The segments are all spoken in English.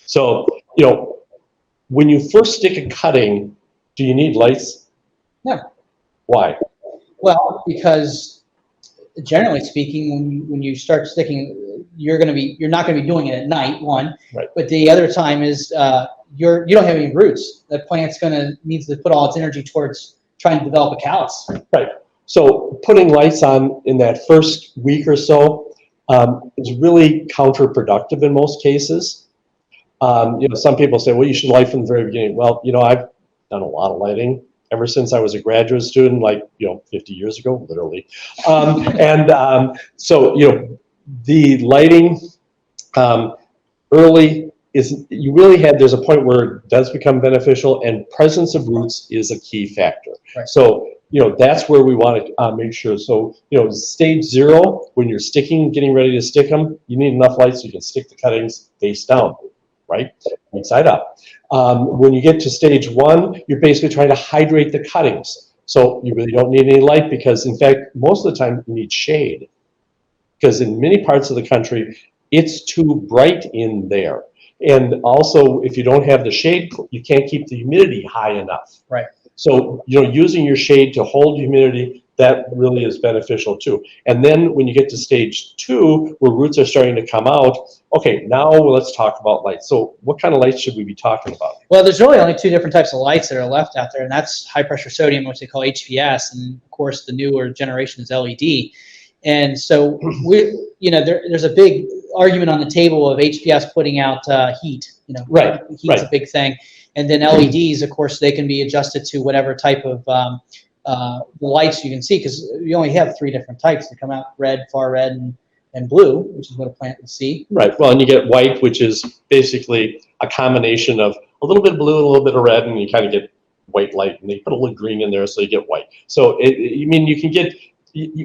So, when you first stick a cutting, do you need lights? No. Why? Well, because generally speaking, when you start sticking, you're not going to be doing it at night, one. Right. But the other time is you don't have any roots. The plant's needs to put all its energy towards trying to develop a callus. Right. So putting lights on in that first week or so is really counterproductive in most cases. Some people say, well, you should light from the very beginning. Well, I've done a lot of lighting ever since I was a graduate student, 50 years ago, literally. So, the lighting early there's a point where it does become beneficial, and presence of roots is a key factor. Right. So, that's where we want to make sure. So, stage 0, when you're getting ready to stick them, you need enough light so you can stick the cuttings face down, right? Inside up. When you get to stage 1, you're basically trying to hydrate the cuttings. So you really don't need any light because, in fact, most of the time you need shade. Because in many parts of the country, it's too bright in there. And also, if you don't have the shade, you can't keep the humidity high enough. Right. So, using your shade to hold humidity, that really is beneficial too. And then when you get to stage 2, where roots are starting to come out, okay, now let's talk about lights. So what kind of lights should we be talking about? Well, there's really only 2 different types of lights that are left out there, and that's high pressure sodium, which they call HPS, and of course the newer generation is LED. And so there's a big argument on the table of HPS putting out heat. Right. Heat's a big thing. And then LEDs, of course, they can be adjusted to whatever type of lights you can see, because you only have 3 different types that come out: red, far red, and blue, which is what a plant would see. Right. Well, and you get white, which is basically a combination of a little bit of blue and a little bit of red, and you kind of get white light, and they put a little green in there, so you get white. So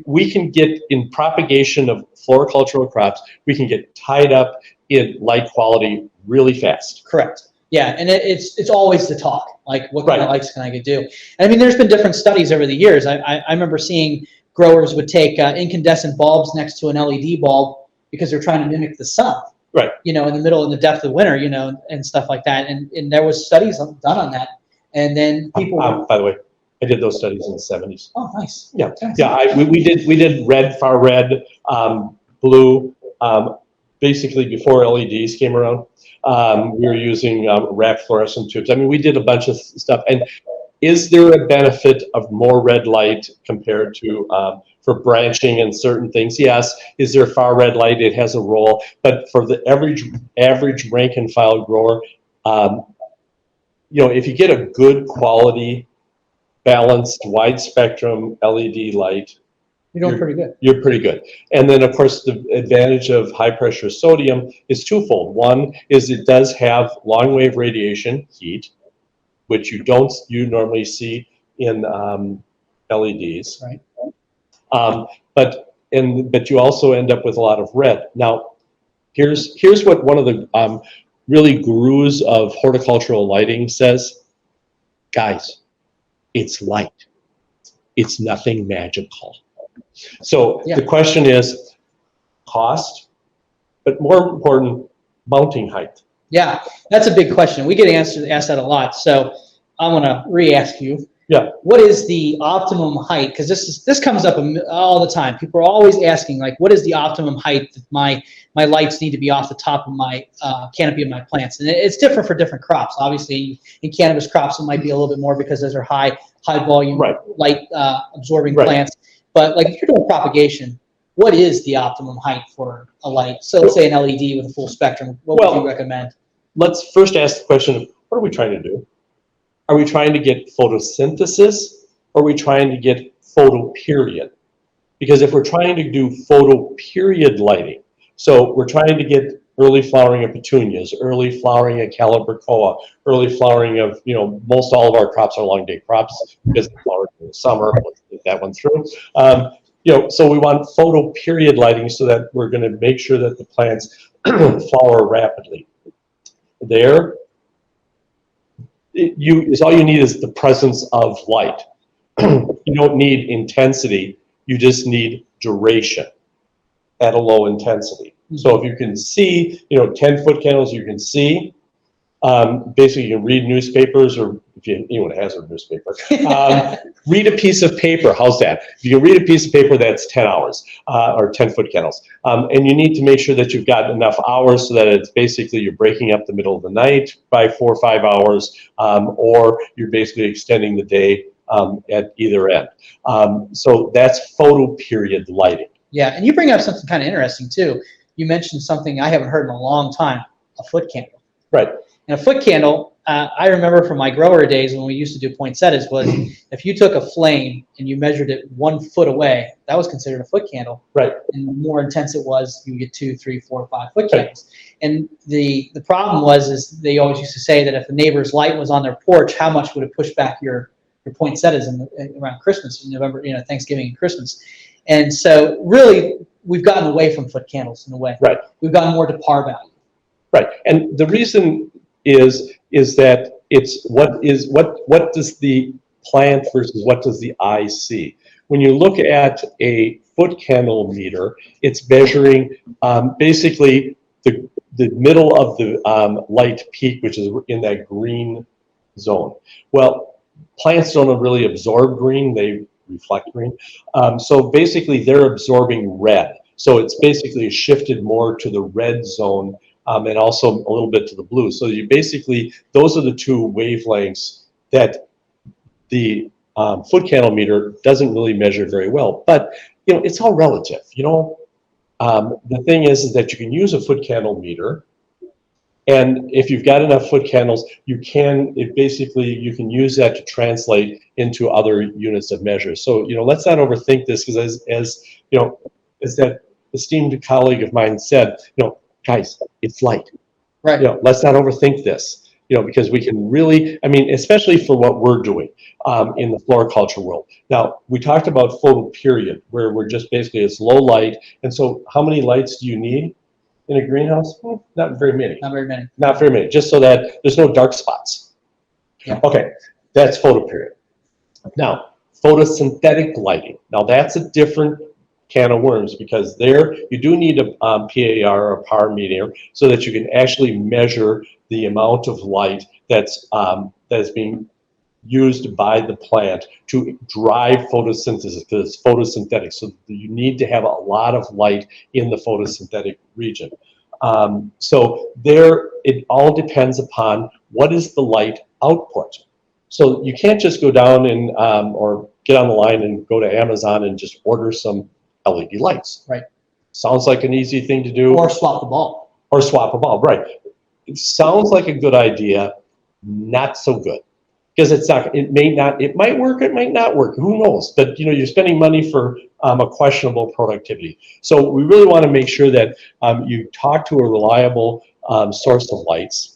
we can get in propagation of floricultural crops, we can get tied up in light quality really fast. Correct. Yeah, and it's always the talk, like what kind Right. of lights can I do? And I mean, there's been different studies over the years. I remember seeing growers would take incandescent bulbs next to an LED bulb because they're trying to mimic the sun. Right. In the depth of winter, and stuff like that. And there was studies done on that. And then people. By the way, I did those studies in the 70s. Oh, nice. Yeah. Yeah. We did red, far red, blue. Basically, before LEDs came around, we were using wrapped fluorescent tubes. I mean, we did a bunch of stuff. And is there a benefit of more red light compared to for branching and certain things? Yes. Is there far red light? It has a role. But for the average rank and file grower, if you get a good quality, balanced, wide spectrum LED light, You're doing pretty good. You're pretty good. And then, of course, the advantage of high pressure sodium is twofold. One is it does have long wave radiation, heat, which you normally see in LEDs. Right. But you also end up with a lot of red. Now, here's what one of the really gurus of horticultural lighting says. Guys, it's light. It's nothing magical. So Yeah. The question is cost, but more important, mounting height. Yeah, that's a big question. We get asked that a lot. So I'm going to re-ask you. Yeah. What is the optimum height? Because this comes up all the time. People are always asking, like, what is the optimum height that my lights need to be off the top of my canopy of my plants? And it's different for different crops. Obviously, in cannabis crops, it might be a little bit more because those are high volume, Right. light absorbing Right. plants. But like if you're doing propagation, what is the optimum height for a light? So let's say an LED with a full spectrum. What would you recommend? Let's first ask the question of what are we trying to do? Are we trying to get photosynthesis, or are we trying to get photoperiod? Because if we're trying to do photoperiod lighting, so we're trying to get early flowering of petunias, early flowering of calibrachoa, early flowering of, most all of our crops are long day crops because they flower in the summer. Let's get that one through. So we want photoperiod lighting so that we're going to make sure that the plants flower rapidly. There, all you need is the presence of light. You don't need intensity. You just need duration at a low intensity. So if you can see, 10-foot candles, you can see. Basically, you can read newspapers, or if anyone has a newspaper, read a piece of paper. How's that? If you can read a piece of paper, that's 10 hours or 10-foot candles. And you need to make sure that you've got enough hours so that it's basically you're breaking up the middle of the night by 4 or 5 hours, or you're basically extending the day at either end. So that's photo period lighting. Yeah, and you bring up something kind of interesting too. You mentioned something I haven't heard in a long time, a foot candle. Right. And a foot candle, I remember from my grower days when we used to do poinsettias, was if you took a flame and you measured it 1 foot away, that was considered a foot candle. Right. And the more intense it was, you would get 2, 3, 4, 5 foot candles. And the problem is they always used to say that if the neighbor's light was on their porch, how much would it push back your poinsettias around Christmas, in November, Thanksgiving and Christmas. And so really, we've gotten away from foot candles in a way. Right. We've gotten more to par value. Right. And the reason is that it's what does the plant versus what does the eye see? When you look at a foot candle meter, it's measuring basically the middle of the light peak, which is in that green zone. Well, plants don't really absorb green, they reflect green. So basically they're absorbing red. So it's basically shifted more to the red zone, and also a little bit to the blue. So you basically, those are the two wavelengths that the foot candle meter doesn't really measure very well. But it's all relative. The thing is that you can use a foot candle meter, and if you've got enough foot candles, you can use that to translate into other units of measure. So let's not overthink this, because as that esteemed colleague of mine said, guys, it's light. Right. Let's not overthink this. Because we can really, especially for what we're doing in the floriculture world. Now, we talked about photo period, where we're just basically, it's low light. And so how many lights do you need in a greenhouse? Not very many. Not very many. Not very many, just so that there's no dark spots. Yeah. Okay, that's photo period. Now, photosynthetic lighting. Now, that's a different can of worms, because there you do need a PAR or power meter so that you can actually measure the amount of light that's being used by the plant to drive photosynthesis, because it's photosynthetic. So you need to have a lot of light in the photosynthetic region. So there, it all depends upon what is the light output. So you can't just go down and or get on the line and go to Amazon and just order some LED lights. Right. Sounds like an easy thing to do. Or swap the bulb. Or swap a bulb, right. It sounds like a good idea, not so good. Because it might work, it might not work, who knows? But you're spending money for a questionable productivity. So we really want to make sure that you talk to a reliable source of lights,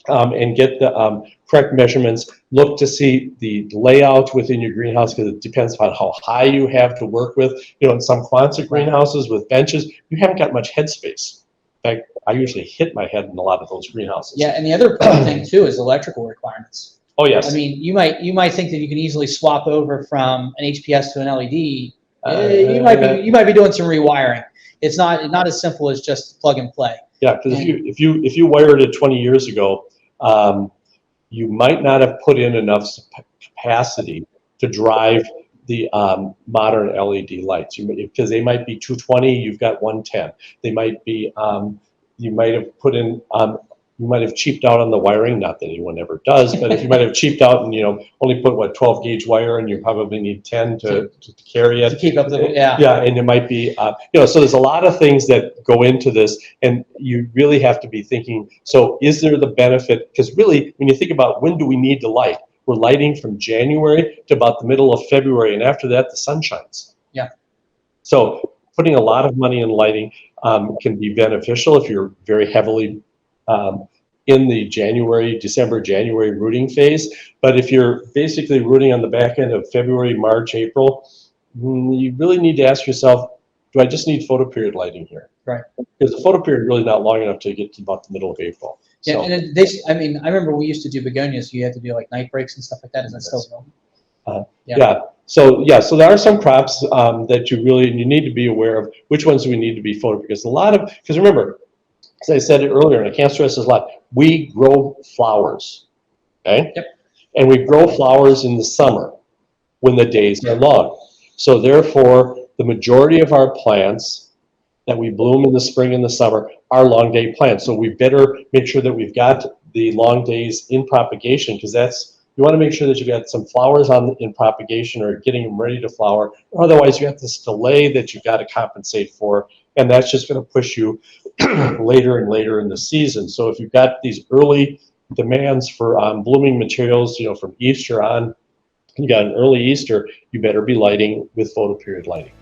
and get the correct measurements. Look to see the layout within your greenhouse, because it depends on how high you have to work with. In some Quonset greenhouses with benches, you haven't got much headspace. In fact, I usually hit my head in a lot of those greenhouses. Yeah, and the other thing too is electrical requirements. Oh yes. You might think that you can easily swap over from an HPS to an LED. You might be doing some rewiring. It's not as simple as just plug and play. Yeah, because if you wired it 20 years ago, you might not have put in enough capacity to drive the modern LED lights. Because they might be 220, you've got 110. They might be, you might have put in, you might have cheaped out on the wiring, not that anyone ever does, but if you might have cheaped out and only put 12 gauge wire, and you probably need 10 to carry it. To keep up the, Yeah, and it might be, so there's a lot of things that go into this, and you really have to be thinking, so is there the benefit? Because really, when you think about when do we need to light, we're lighting from January to about the middle of February, and after that, the sun shines. Yeah. So putting a lot of money in lighting can be beneficial if you're very heavily in the December, January rooting phase. But if you're basically rooting on the back end of February, March, April, you really need to ask yourself, do I just need photo period lighting here? Right. Because the photo period really not long enough to get to about the middle of April. Yeah, so, and I remember we used to do begonias. You had to do like night breaks and stuff like that. Is that still going? Yeah. So there are some crops that you need to be aware of. Which ones do we need to be photo? Because remember, as I said it earlier, and I can't stress this a lot, we grow flowers, okay? Yep. And we grow flowers in the summer when the days are long. So therefore, the majority of our plants that we bloom in the spring and the summer are long day plants. So we better make sure that we've got the long days in propagation, because you want to make sure that you've got some flowers in propagation or getting them ready to flower. Or otherwise, you have this delay that you've got to compensate for, and that's just going to push you later and later in the season. So if you've got these early demands for blooming materials, from Easter on, you got an early Easter, you better be lighting with photoperiod lighting.